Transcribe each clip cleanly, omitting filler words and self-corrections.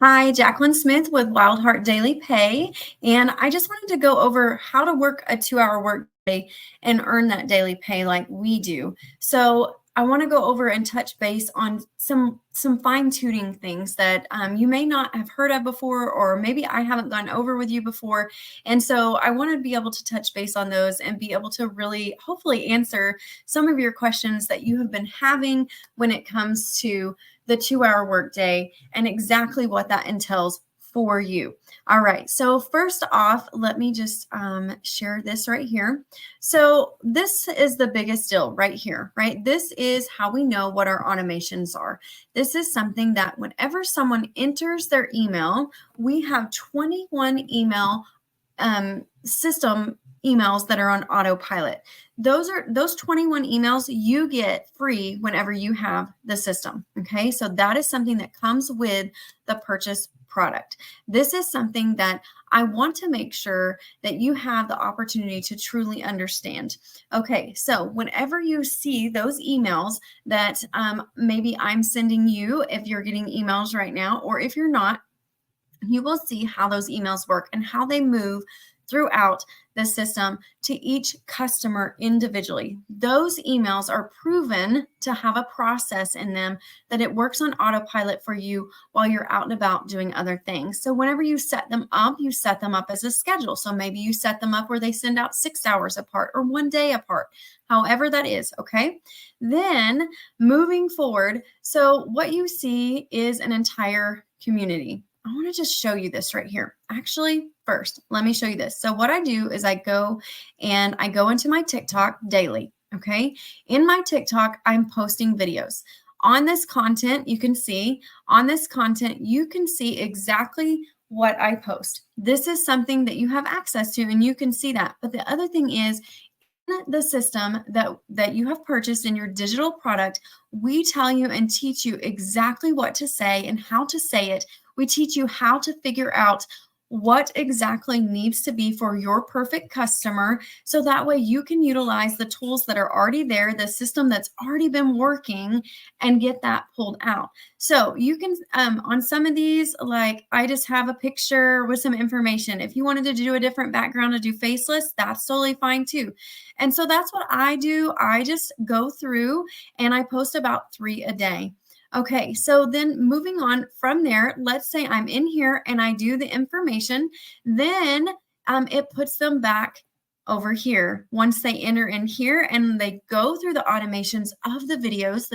Hi, Jacqueline Smith with Wild Heart Daily Pay. And I just wanted to go over how to work a 2-hour workday and earn that daily pay like we do. So I want to go over and touch base on some fine-tuning things that you may not have heard of before, or maybe I haven't gone over with you before. And so I want to be able to touch base on those and be able to really hopefully answer some of your questions that you have been having when it comes to the 2-hour workday and exactly what that entails for you. All right, so first off, let me just share this right here. So this is the biggest deal right here, right? This is how we know what our automations are. This is something that whenever someone enters their email, we have 21 email system emails that are on autopilot. Those 21 emails you get free whenever you have the system. Okay, so that is something that comes with the purchase product. This is something that I want to make sure that you have the opportunity to truly understand. Okay, so whenever you see those emails that maybe I'm sending you, if you're getting emails right now, or if you're not, you will see how those emails work and how they move throughout the system to each customer individually. Those emails are proven to have a process in them that it works on autopilot for you while you're out and about doing other things. So whenever you set them up as a schedule. So maybe you set them up where they send out 6 hours apart or 1 day apart, however that is, okay? Then moving forward, so what you see is an entire community. I want to just show you this right here. Actually, first, let me show you this. So what I do is I go into my TikTok daily, okay? In my TikTok, I'm posting videos. On this content, you can see exactly what I post. This is something that you have access to and you can see that. But the other thing is, the system that you have purchased in your digital product, we tell you and teach you exactly what to say and how to say it. We teach you how to figure out what exactly needs to be for your perfect customer, so that way you can utilize the tools that are already there, the system that's already been working, and get that pulled out. So you can, on some of these, like I just have a picture with some information. If you wanted to do a different background to do faceless, that's totally fine too. And so that's what I do. I just go through and I post about 3 a day. Okay, so then moving on from there, let's say I'm in here and I do the information, then it puts them back over here once they enter in here and they go through the automations of the videos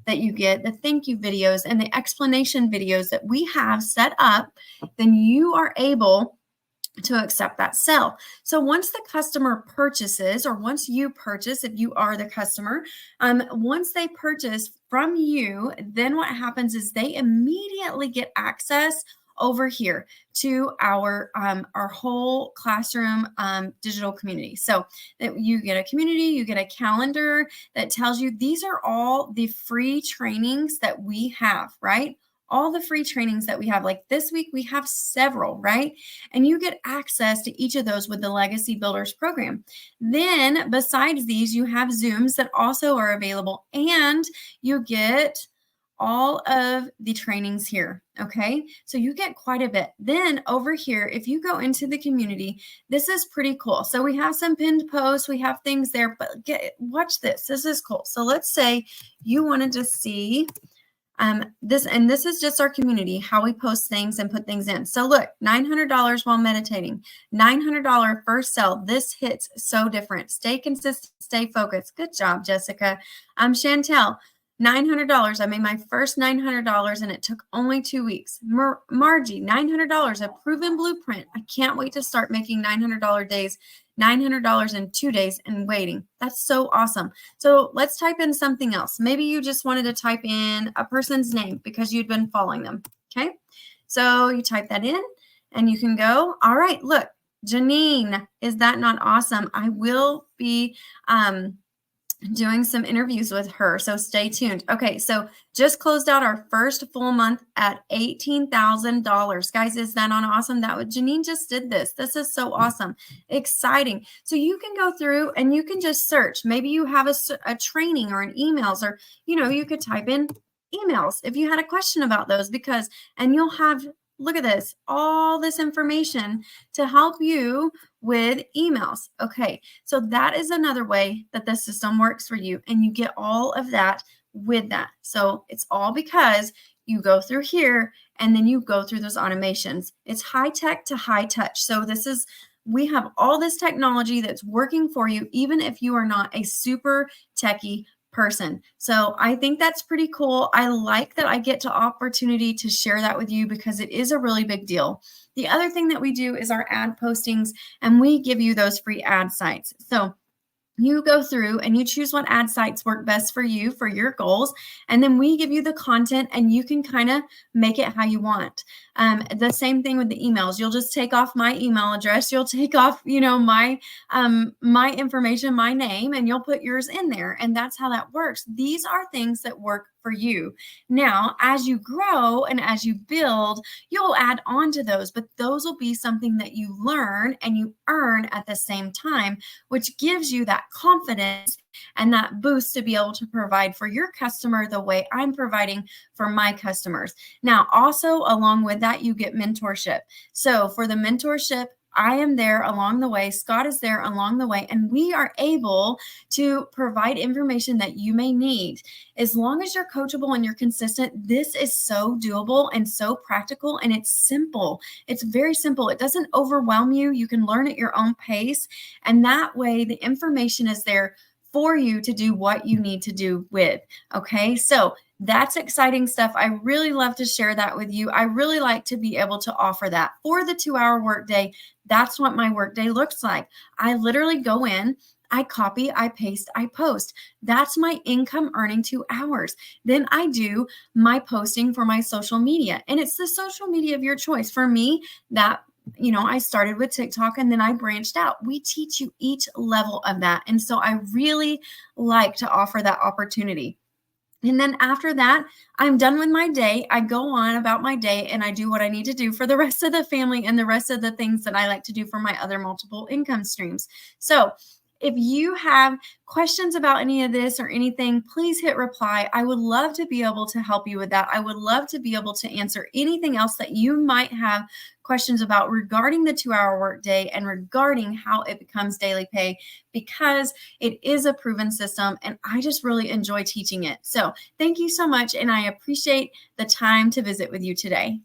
that you get, the thank you videos and the explanation videos that we have set up, then you are able to accept that sale. So once the customer purchases, or once you purchase, if you are the customer, once they purchase from you, then what happens is they immediately get access over here to our whole classroom digital community. So that you get a community, you get a calendar that tells you these are all the free trainings that we have, right? All the free trainings that we have. Like this week, we have several, right? And you get access to each of those with the Legacy Builders program. Then besides these, you have Zooms that also are available, and you get all of the trainings here. Okay, so you get quite a bit. Then over here, if you go into the community, this is pretty cool. So we have some pinned posts, we have things there, but watch this. This is cool. So let's say you wanted to see this is just our community, how we post things and put things in. So look, $900 while meditating, $900 first sell. This hits so different. Stay consistent, stay focused. Good job, Jessica. Chantel, $900. I made my first $900 and it took only 2 weeks. Margie, $900, a proven blueprint. I can't wait to start making $900 days, $900 in 2 days and waiting. That's so awesome. So let's type in something else. Maybe you just wanted to type in a person's name because you'd been following them. Okay. So you type that in and you can go, all right, look, Janine, is that not awesome? I will be, doing some interviews with her, so stay tuned. Okay, so just closed out our first full month at $18,000. Guys, is that not awesome? Janine just did this. This is so awesome, exciting. So you can go through and you can just search. Maybe you have a training or an emails, or you could type in emails if you had a question about those, and you'll have look at this, all this information to help you with emails. Okay, so that is another way that the system works for you, and you get all of that with that. So it's all because you go through here and then you go through those automations. It's high tech to high touch. So we have all this technology that's working for you, even if you are not a super techie person. So I think that's pretty cool. I like that I get to opportunity to share that with you because it is a really big deal. The other thing that we do is our ad postings, and we give you those free ad sites. So you go through and you choose what ad sites work best for you, for your goals, and then we give you the content and you can kind of make it how you want. The same thing with the emails. You'll just take off my email address. You'll take off, my information, my name, and you'll put yours in there. And that's how that works. These are things that work for you. Now, as you grow and as you build, you'll add on to those, but those will be something that you learn and you earn at the same time, which gives you that confidence and that boost to be able to provide for your customer the way I'm providing for my customers. Now, also along with that, you get mentorship. So for the mentorship, I am there along the way. Scott is there along the way, and we are able to provide information that you may need. As long as you're coachable and you're consistent, this is so doable and so practical, and it's simple. It's very simple. It doesn't overwhelm you. You can learn at your own pace, and that way the information is there for you to do what you need to do with. Okay, so that's exciting stuff. I really love to share that with you. I really like to be able to offer that for the 2-hour workday. That's what my workday looks like. I literally go in, I copy, I paste, I post. That's my income earning 2 hours. Then I do my posting for my social media, and it's the social media of your choice. For me, I started with TikTok and then I branched out. We teach you each level of that. And so I really like to offer that opportunity. And then after that, I'm done with my day. I go on about my day and I do what I need to do for the rest of the family and the rest of the things that I like to do for my other multiple income streams. So if you have questions about any of this or anything, please hit reply. I would love to be able to help you with that. I would love to be able to answer anything else that you might have questions about regarding the 2-hour workday and regarding how it becomes daily pay, because it is a proven system and I just really enjoy teaching it. So thank you so much, and I appreciate the time to visit with you today.